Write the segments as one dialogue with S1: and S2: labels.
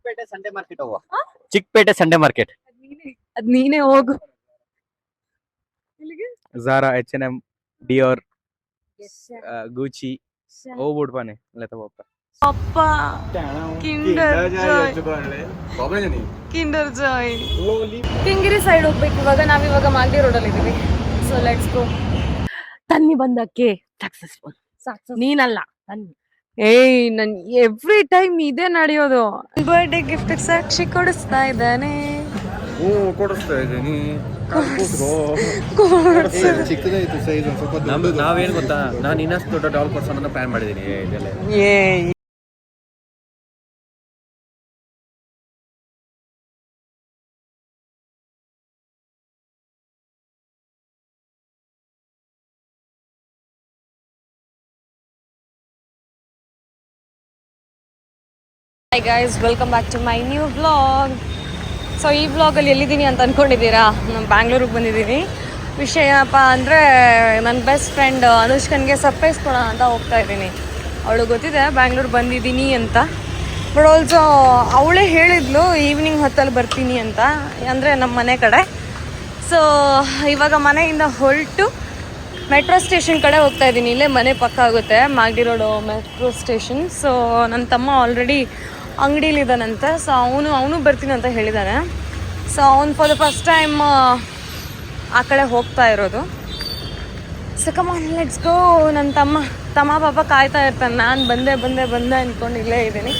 S1: Chickpet Sunday market ಹೋಗುವ. Chickpet Sunday market.
S2: ಅದ್ ನೀನೇ ಹೋಗು.
S3: ज़ारा H&M Dior Gucci ಹೋಗ್ಬಿಟ್ಟು ಬನ್ನಿ ಇಲ್ಲ ತಗೋಪ್ಪ.
S2: ಅಪ್ಪ ಕಿಂಡರ್ ಜಾಯ್ ಕಿಂಗಿರಿ ಸೈಡ್ ಹೋಗ್ಬೇಕು ಇವಾಗ. ನಾವಿವಾಗ ಮಾಲ್ದಿ ರೋಡ್ ಅಲ್ಲಿ ಇದೀವಿ. So let's go. ತನ್ನಿ ಬಂದಕ್ಕೆ ಸಕ್ಸಸ್ಫುಲ್. ನೀನಲ್ಲ ತನ್ನಿ. ಏಯ್ ನನ್ ಎವ್ರಿ ಟೈಮ್ ಇದೇ ನಡೆಯೋದು. ಬರ್ಡೇ ಗಿಫ್ಟ್ ಸಾಕ್ಷಿ ಕೊಡಿಸ್ತಾ ಇದ್ದಾನೆ.
S3: ಕೊಡಿಸ್ತಾ ಇದ್ದೀನಿ.
S1: ಚಿಕ್ಕದಾಯ್ತು ಸೈಜ್ ಒಂದು ಸ್ವಲ್ಪ.
S3: ನಾವೇನು ಗೊತ್ತಾ, ನಾನು ಇನ್ನಷ್ಟು ದೊಡ್ಡ ಡಾಲ್ ಕೊಡ್ಸೋಣ ಅಂತ ಪ್ಲಾನ್ ಮಾಡಿದ್ದೀನಿ. ಇದೆಲ್ಲ
S2: Hi guys, welcome back to my new vlog. So ಈ ವ್ಲಾಗಲ್ಲಿ ಎಲ್ಲಿದ್ದೀನಿ ಅಂತ ಅಂದ್ಕೊಂಡಿದ್ದೀರಾ? ನಾನು ಬ್ಯಾಂಗ್ಳೂರಿಗೆ ಬಂದಿದ್ದೀನಿ. ವಿಷಯ ಏನಪ್ಪ ಅಂದರೆ ನನ್ನ ಬೆಸ್ಟ್ ಫ್ರೆಂಡ್ ಅನುಷ್ಕನ್ಗೆ ಸರ್ಪ್ರೈಸ್ ಕೊಡೋಣ ಅಂತ ಹೋಗ್ತಾ ಇದ್ದೀನಿ. ಅವಳು ಗೊತ್ತಿದೆ ಬ್ಯಾಂಗ್ಳೂರು ಬಂದಿದ್ದೀನಿ ಅಂತ. ಬಟ್ ಆಲ್ಸೋ ಅವಳೇ ಹೇಳಿದ್ಲು ಈವ್ನಿಂಗ್ ಹೊತ್ತಲ್ಲಿ ಬರ್ತೀನಿ ಅಂತ, ಅಂದರೆ ನಮ್ಮ ಮನೆ ಕಡೆ. ಸೊ ಇವಾಗ ಮನೆಯಿಂದ ಹೊರಟು ಮೆಟ್ರೋ ಸ್ಟೇಷನ್ ಕಡೆ ಹೋಗ್ತಾ ಇದ್ದೀನಿ. ಇಲ್ಲೇ ಮನೆ ಪಕ್ಕ ಆಗುತ್ತೆ, Magadi road metro station. So ನನ್ನ ತಮ್ಮ ಆಲ್ರೆಡಿ ಅಂಗಡಿಲಿದ್ದಾನಂತೆ. ಸೊ ಅವನು ಬರ್ತೀನಿ ಅಂತ ಹೇಳಿದ್ದಾನೆ. ಸೊ ಅವನು ಫಾರ್ ದ ಫಸ್ಟ್ ಟೈಮ್ ಆ ಕಡೆ ಹೋಗ್ತಾ ಇರೋದು. So come on let's go. ನನ್ನ ತಮ್ಮ ಪಾಪ ಕಾಯ್ತಾ ಇರ್ತಾನೆ. ನಾನು ಬಂದೆ ಅಂದ್ಕೊಂಡು ಇಲ್ಲೇ ಇದ್ದೀನಿ.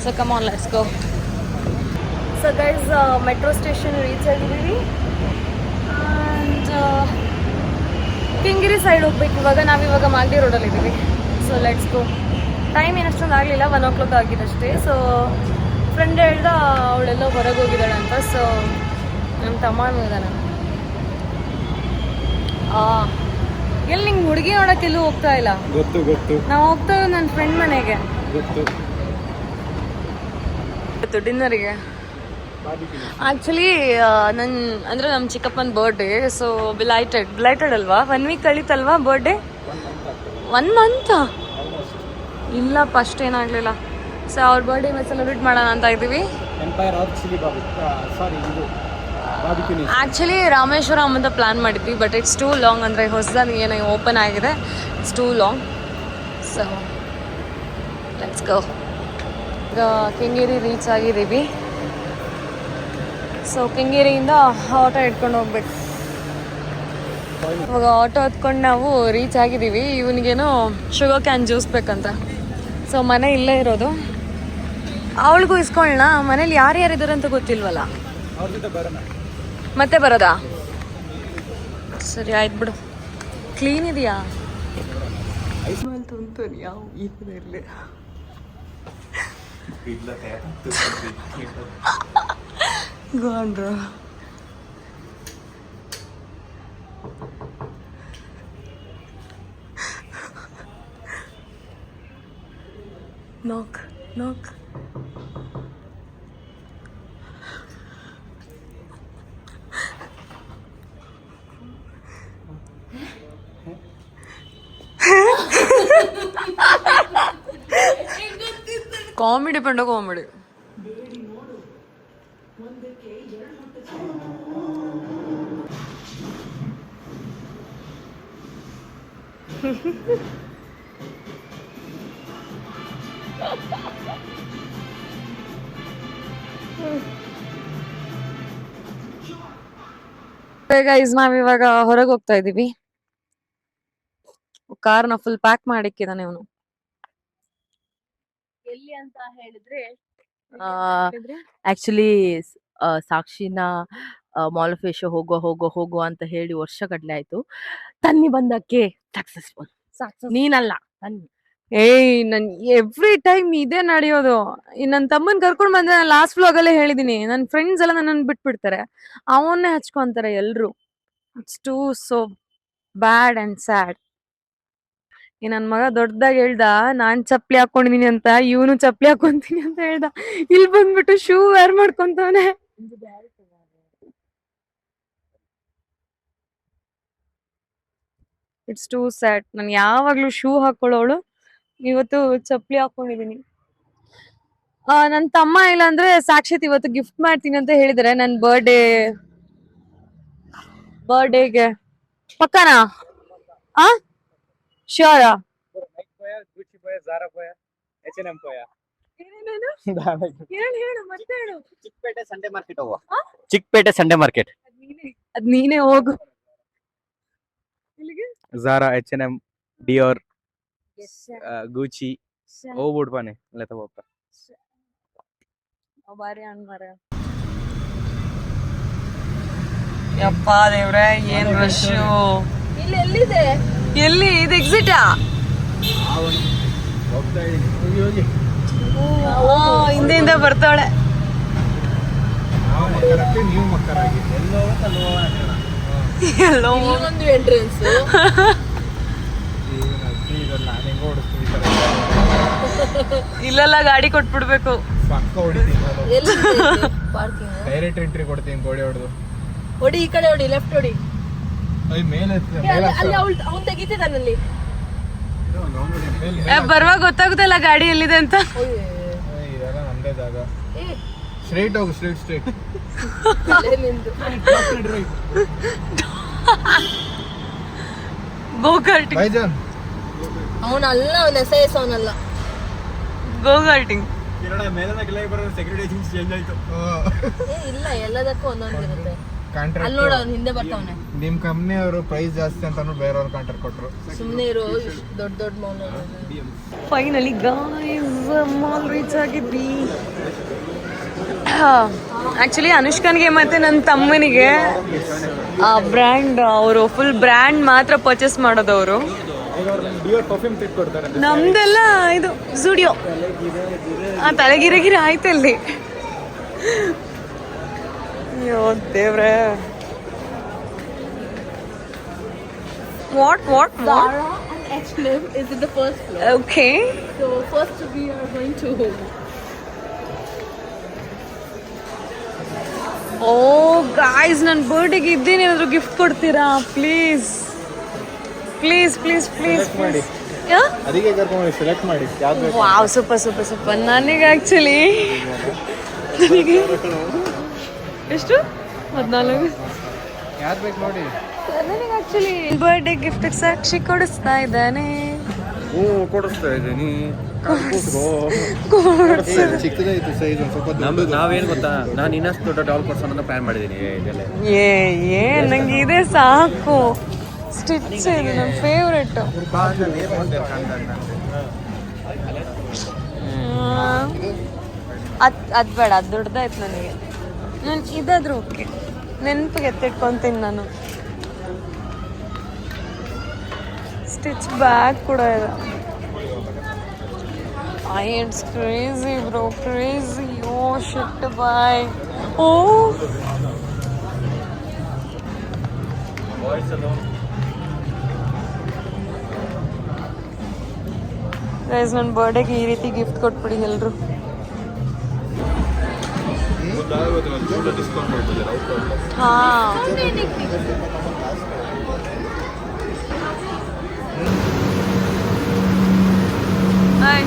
S2: So come on let's go. So guys metro station reach ಆಗಿದ್ದೀವಿ. ಆ್ಯಂಡ್ ಕಿಂಗಿರಿ ಸೈಡ್ ಹೋಗ್ಬೇಕು ಇವಾಗ. ನಾವಿವಾಗ ಮಾಗಡಿ ರೋಡಲ್ಲಿ ಇದ್ದೀವಿ. So let's go. ಟೈಮ್ ಏನಷ್ಟೊಂದು ಆಗಲಿಲ್ಲ, 1 o'clock ಆಗಿದ್ದಷ್ಟೇ. ಸೊ ಫ್ರೆಂಡ್ ಹೇಳ್ದ ಅವಳೆಲ್ಲ ಹೊರಗೆ ಹೋಗಿದ್ದಾಳೆ ಅಂತ. ಸೊ ನಮ್ಮ ತಮ್ಮನೂ ಇದ್ದಾನೆ. ಎಲ್ಲಿ ನಿಂಗೆ ಹುಡುಗಿ ನೋಡೋಕೆ ಎಲ್ಲೂ ಹೋಗ್ತಾ ಇಲ್ಲ?
S3: ಗೊತ್ತು
S2: ನಾವು ಹೋಗ್ತಾ ಇರೋದು ನನ್ನ ಫ್ರೆಂಡ್ ಮನೆಗೆ.
S3: ಗೊತ್ತು
S2: ಡಿನ್ನರಿಗೆ ಆ್ಯಕ್ಚುಲಿ ಅಂದರೆ ನಮ್ಮ ಚಿಕ್ಕಪ್ಪನ ಬರ್ಡೇ. ಸೊ ಬಿಲೈಟೆಡ್ ಅಲ್ವಾ? 1 week ಕಳೀತಲ್ವಾ ಬರ್ಡೇ? 1 month ಇಲ್ಲಪ್ಪ, ಅಷ್ಟೇನಾಗಲಿಲ್ಲ. ಸೊ ಅವ್ರ ಬರ್ಡೇ ಸೆಲೆಬ್ರೇಟ್ ಮಾಡೋಣ ಅಂತ ಇದ್ದೀವಿ. ಆ್ಯಕ್ಚುಲಿ ರಾಮೇಶ್ವರಂ ಅಂತ ಪ್ಲ್ಯಾನ್ ಮಾಡಿದ್ವಿ, ಬಟ್ ಇಟ್ಸ್ ಟೂ ಲಾಂಗ್. ಅಂದರೆ ಹೊಸದಾಗಿ ಏನೋ ಓಪನ್ ಆಗಿದೆ, it's two long. So let's go. ಈಗ ಕೆಂಗೇರಿ ರೀಚ್ ಆಗಿದ್ದೀವಿ. ಸೊ ಕೆಂಗೇರಿಯಿಂದ ಆಟೋ ಇಟ್ಕೊಂಡು ಹೋಗ್ಬೇಕು. ಇವಾಗ ಆಟೋ ಹತ್ಕೊಂಡು ನಾವು ರೀಚ್ ಆಗಿದ್ದೀವಿ. ಇವನಿಗೇನೋ ಶುಗರ್ ಕ್ಯಾನ್ ಜ್ಯೂಸ್ ಬೇಕಂತ. ಸೊ ಮನೆ ಇಲ್ಲೇ ಇರೋದು. ಅವಳಿಗೂ ಇಸ್ಕೊಳ್ಳೋಣ. ಮನೇಲಿ ಯಾರ್ಯಾರಿದ್ದಾರೆ ಅಂತ ಗೊತ್ತಿಲ್ವಲ್ಲ. ಮತ್ತೆ ಬರೋದಾ? ಸರಿ ಆಯ್ತು ಬಿಡು. ಕ್ಲೀನ್ ಇದೆಯಾ? ಯಾವ ಇರಲಿ. ಗೊಂಡ್ರು knock. ಕಾಮಿಡಿ ಪಂಡ ಕಾಮಿಡಿ. ಗೈಸ್ ನಾವಿವಾಗ ಹೊರಗೆ ಹೋಗ್ತಾ ಇದೀವಿ. ಕಾರ್ನ ಫುಲ್ ಪ್ಯಾಕ್ ಮಾಡಿಕ್ಕಿದಾನೆ ಅವನು. ಎಲ್ಲಿ ಅಂತ ಹೇಳಿದ್ರೆ
S4: ಆಕ್ಚುಲಿ ಸಾಕ್ಷಿನ ಮಾಲ್ ಆಫ್ ಏಷ್ಯಾ ಹೋಗೋ ಅಂತ ಹೇಳಿ ವರ್ಷ ಗಟ್ಲೆ ಆಯ್ತು. ತನ್ನಿ ಬಂದಕ್ಕೆ ಸಕ್ಸಸ್ಫುಲ್. ನೀನಲ್ಲ ತನ್ನಿ.
S2: ಏಯ್ ನನ್ ಎವ್ರಿ ಟೈಮ್ ಇದೇ ನಡೆಯೋದು. ನನ್ನ ತಮ್ಮನ್ ಕರ್ಕೊಂಡ್ ಬಂದ್ರೆ ನಾನು ಲಾಸ್ಟ್ ವ್ಲಾಗ್ ಅಲ್ಲೇ ಹೇಳಿದೀನಿ, ನನ್ನ ಫ್ರೆಂಡ್ಸ್ ಎಲ್ಲ ನನ್ನನ್ನು ಬಿಟ್ಬಿಡ್ತಾರೆ, ಅವನ್ನೇ ಹಚ್ಕೊಂತಾರೆ ಎಲ್ರು. It's too so bad and sad. ಈ ನನ್ ಮಗ ದೊಡ್ಡದಾಗಿ ಹೇಳ್ದ ನಾನ್ ಚಪ್ಲಿ ಹಾಕೊಂಡಿದೀನಿ ಅಂತ, ಇವನು ಚಪ್ಲಿ ಹಾಕೊಂತೀನಿ ಅಂತ ಹೇಳ್ದ. ಇಲ್ಲಿ ಬಂದ್ಬಿಟ್ಟು ಶೂ ವೇರ್ ಮಾಡ್ಕೊಂತವನೆ. It's too sad. ನಾನು ಯಾವಾಗ್ಲೂ ಶೂ ಹಾಕೊಳ್ಳೋಳು, ಇವತ್ತು ಚಪ್ಲಿ ಹಾಕೊಂಡಿದೀನಿ. ನನ್ನ ತಮ್ಮ ಇಲ್ಲ ಅಂದ್ರೆ ಸಾಕ್ಷಿತ್ ಇವತ್ತು ಗಿಫ್ಟ್ ಮಾಡ್ತೀನಿ ಅಂತ ಹೇಳಿದ್ರೆ ನನ್ ಬರ್ಡೇಗೆ ಪಕ್ಕನಾ ಶ್ಯೂರಾ ಹೇಳು ಮತ್ತೆ ಹೇಳು.
S1: ಚಿಕ್ಕಪೇಟೆ ಸಂಡೆ ಮಾರ್ಕೆಟ್ ಹೋಗುವ. Chickpet Sunday market.
S2: ಅದ್ ನೀನೇ ಹೋಗು.
S3: ಝಾರಾ, H&M, ಡಿಯೋರ್, ಗೂಚಿ ಹೋಗ್ಬಿಡ್ ಬನ್ನಿ ಅಲ್ಲೇ ತಗೋಪ್ಪ.
S2: ಬಾರಿ ಅನ್ಮಾರ ಯಪ್ಪ ದೇವ್ರೆ ಏನ್ ರಶ್ಶು.
S4: ಎಲ್ಲಿದೆ?
S2: ಎಲ್ಲಿ ಇದು ಎಕ್ಸಿಟಾ? ಹಿಂದೆಯಿಂದ ಬರ್ತಾಳೆ. ಎಲ್ಲೋ
S4: ಒಂದು ಎಂಟ್ರೆನ್ಸ್.
S2: ಇಲ್ಲೆಲ್ಲ ಗಾಡಿ ಕೊಟ್ಬಿಡ್ಬೇಕು.
S1: ಡೈರೆಕ್ಟ್ ಎಂಟ್ರಿ ಕೊಡ್ತೀನಿ ಗೋಡೆ ಹೊಡೆದು.
S4: ಹೊಡಿ, ಈ ಕಡೆ ಹೊಡಿ, ಲೆಫ್ಟ್ ಹೊಡಿ.
S1: ಮೇಲೆ
S4: ಅಲ್ಲಿ ಅವ್ನು ತೆಗಿತಿದ್ದಾನಲ್ಲಿ.
S2: ಬರುವಾಗ ಗೊತ್ತಾಗುತ್ತಲ್ಲ ಗಾಡಿ ಎಲ್ಲಿದೆ ಅಂತ.
S1: ಇದೆಲ್ಲ ನಮ್ದೇ ಜಾಗ. ಸ್ಟ್ರೈಟ್ ಹೋಗು, ಸ್ಟ್ರೈಟ್
S2: ಗೋ ಕಾರ್ಟಿಂಗ್.
S1: ಬೈಜಾನ್
S4: ಅವನಲ್ಲ, ಅವನ ಎಸ್ ಅವನಲ್ಲ.
S2: ಗೋ ಕಾರ್ಟಿಂಗ್
S4: ಇಲ್ಲ, ಎಲ್ಲದಕ್ಕೂ ಒಂದೊಂದು ಇರುತ್ತೆ.
S1: ಕಾಂಟ್ರಾಕ್ಟ್
S4: ಅಲ್ಲಿ ನೋಡ, ಅವ್ನು ಹಿಂದೆ ಬರ್ತಾವನೆ.
S1: ನಿಮ್ ಕಂಪ್ನಿ ಅವರು ಪ್ರೈಸ್ ಜಾಸ್ತಿ ಅಂತ ಬೇರೆಯವ್ರು ಕಾಂಟ್ರಾಕ್ಟ್ ಕೊಟ್ರು.
S4: ಸುಮ್ಮನೆ ಇರೋ, ದೊಡ್ಡ ಮೌನ.
S2: ಫೈನಲಿ ಗಾಯ್ಸ್ ಮಾಲ್ ರೀಚ್ ಆಗಿದ್ವಿ. ಆಕ್ಚುಲಿ ಅನುಷ್ಕನ್ಗೆ ಮತ್ತೆ ನನ್ನ ತಮ್ಮನಿಗೆ ಆ ಬ್ರ್ಯಾಂಡ್, ಅವರು ಫುಲ್ ಬ್ರ್ಯಾಂಡ್ ಮಾತ್ರ ಪರ್ಚೇಸ್ ಮಾಡೋದವರು. ನಮ್ದೆಲ್ಲ ಇದು ಜುಡಿಯೋ. ತಲೆಗಿರಗಿರಿ ಆಯ್ತು ಅಲ್ಲಿ. ಅಯ್ಯೋ ದೇವ್ರೆ. What
S4: Zara and H&M is in the first floor.
S2: Okay.
S4: So first we are going to
S2: oh guys, ನನ್ನ ಬರ್ಡೇಗೆ ಇದ್ದೇನೆ, ಏನಾದ್ರು ಗಿಫ್ಟ್ ಕೊಡ್ತೀರಾ please please please please please.
S1: ಅದಕ್ಕೆ ಕರ್ಕೊಂಡು ಸೆಲೆಕ್ಟ್ ಮಾಡಿ ಯಾವ್ದು ಬೇಕು.
S2: Wow, super super super. ನನಗೆ ಆಕ್ಚುಲಿ ಎಷ್ಟು 14
S1: ಯಾವ್ದು ಬೇಕು ನೋಡಿ.
S2: ನನಗೆ ಆಕ್ಚುಲಿ ಬರ್ಡೇ ಗಿಫ್ಟ್ ಸಾಕ್ಷಿ ಕೊಡಿಸ್ತಾ ಇದ್ದಾನೆ.
S3: ಕೊಡಿಸ್ತಾ ಇದ್ದೀನಿ.
S1: ಚಿಕ್ಕದಾಯ್ತು ಸೈಜ್, ಒಂದು ಸ್ವಲ್ಪ ದೊಡ್ಡದು.
S3: ನಾವೇನು ಗೊತ್ತಾ, ನಾನು ಇನ್ನಷ್ಟು ದೊಡ್ಡ ಡಾಲ್ ಕೊಡ್ಸೋಣ ಅಂತ ಪ್ಲಾನ್ ಮಾಡಿದ್ದೀನಿ. ಇದೆಲ್ಲ
S2: ನಂಗೆ ಇದೆ ಸಾಕು. ಸ್ಟಿಚ್ ಇದು ನನ್ನ ಫೇವ್ರೆಟ್. ಅದು ಬೇಡ, ಅದು ದೊಡ್ಡದಾಯ್ತು ನನಗೆ. ನಾನು ಇದಾದ್ರೂ ಓಕೆ, ನೆನಪಿಗೆ ಎತ್ತಿಟ್ಕೊತೀನಿ ನಾನು. ಸ್ಟಿಚ್ ಬ್ಯಾಗ್ ಕೂಡ ಇದೆ. It's crazy bro, crazy. Oh shit, bye. Oh guys, ನನ್ನ ಬರ್ಡೇಗೆ ಈ ರೀತಿ ಗಿಫ್ಟ್ ಕೊಟ್ಬಿಡಿ ಎಲ್ರು. ಹಾ ಹಾಯ್.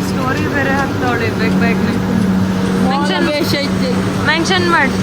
S2: ಸ್ಟೋರಿ ಬೇರೆ ಹಾಕ್ತಾವಳೆ ಬೇಕು ಮೆನ್ಷನ್ ಮಾಡಿ.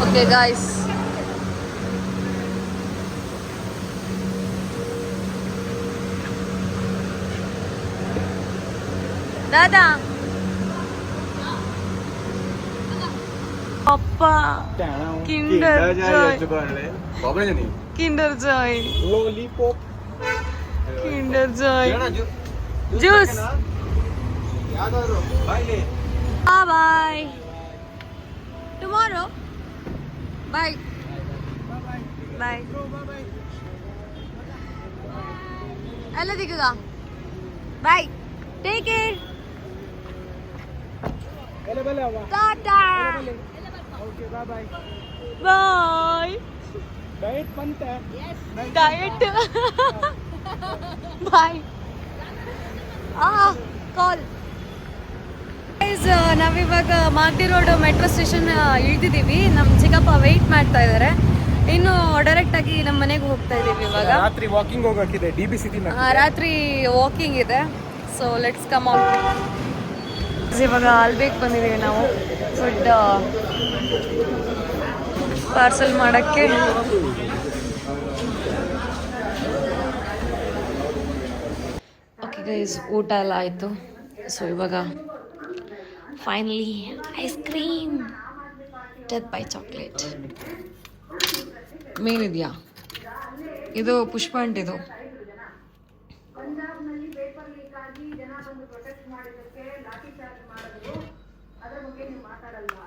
S2: ಓಕೆ ಗಾಯ್ಸ್, ದಾದಾ ಅಪ್ಪ Kinder Joy, Kinder Joy, Kinder Joy juice. Bye, tomorrow bye bye. ಎಲ್ಲ ದಿಕ್ಕಗ bye, take care, tata bye. Diet bye. Call. ನಾವಿವಾಗ ಮಾಗಡಿ ರೋಡ್ ಮೆಟ್ರೋ ಸ್ಟೇಷನ್ ಇಳಿದಿದ್ದೀವಿ. ನಮ್ಮ ಚಿಕ್ಕಪ್ಪ ವೆಯ್ಟ್ ಮಾಡ್ತಾ ಇದ್ದಾರೆ. ಇನ್ನು ಡೈರೆಕ್ಟ್ ಆಗಿ ನಮ್ಮ ಮನೆಗೆ ಹೋಗ್ತಾ ಇದೀವಿ ಇವಾಗ.
S1: ರಾತ್ರಿ ವಾಕಿಂಗ್ ಹೋಗಕ್ಕಿದೆ DB ಸಿಟಿ.
S2: ರಾತ್ರಿ ವಾಕಿಂಗ್ ಇದೆ. So let's come out. ಇವಾಗ ಆಲ್ಬೇಕ್ ಬಂದಿದ್ದೀವಿ ನಾವು ಫುಡ್ ಪಾರ್ಸಲ್ ಮಾಡೋಕ್ಕೆ. ಓಕೆ ಗೈಸ್, ಊಟ ಎಲ್ಲ ಆಯಿತು. ಸೊ ಇವಾಗ finally ice cream death by chocolate ಮೇನಿದೆಯಾ, ಇದು ಪುಷ್ಪ ಅಂಟಿದು.
S5: ಪಂಜಾಬ್ನಲ್ಲಿ ಪೇಪರ್ ಲೀಕ್ ಆಗಿ ಜನ ಬಂದು ಪ್ರೊಟೆಸ್ಟ್ ಮಾಡಿದ್ದಕ್ಕೆ ಲಾಠಿ ಚಾರ್ಜ್ ಮಾಡಿದ್ರು. ಅದರ ಬಗ್ಗೆ ನೀವು ಮಾತಾಡಲ್ವಾ?